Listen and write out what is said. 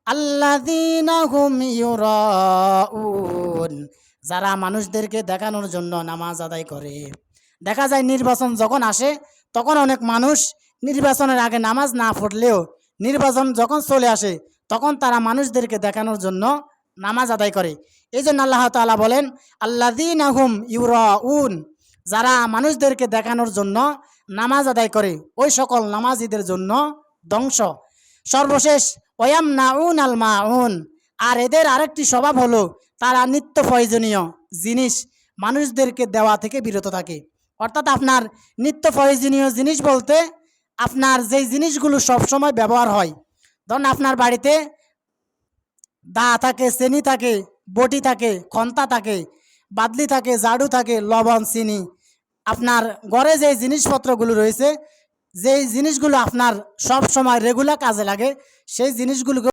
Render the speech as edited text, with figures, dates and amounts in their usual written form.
আল্লাযীনা হুম ইউরাউন, যারা মানুষদেরকে দেখানোর জন্য নামাজ আদায় করে। দেখা যায় নির্বাচন যখন আসে তখন অনেক মানুষ নির্বাচনের আগে নামাজ না পড়লেও নির্বাচন যখন চলে আসে তখন তারা মানুষদেরকে দেখানোর জন্য নামাজ আদায় করে। এই জন্য আল্লাহ তাআলা বলেন আল্লাযীনা হুম ইউরাউন, যারা মানুষদেরকে দেখানোর জন্য নামাজ আদায় করে ওই সকল নামাজীদের জন্য ধ্বংস। সর্বশেষ ওয়ামনাউন আল মাউন, আর এদের আরেকটি স্বভাব হলো তারা নিত্য প্রয়োজনীয় জিনিস মানুষদেরকে দেওয়া থেকে বিরত থাকে। অর্থাৎ আপনার নিত্য প্রয়োজনীয় জিনিস বলতে আপনার যেই জিনিসগুলো সবসময় ব্যবহার হয়, ধরুন আপনার বাড়িতে দা থাকে, চেনি থাকে, বটি থাকে, খন্তা থাকে, বাদলি থাকে, ঝাড়ু থাকে, লবণ, চিনি, আপনার ঘরে যে জিনিসপত্রগুলো রয়েছে, যেই জিনিসগুলো আপনার সব সময় রেগুলার কাজে লাগে সেই জিনিসগুলোকে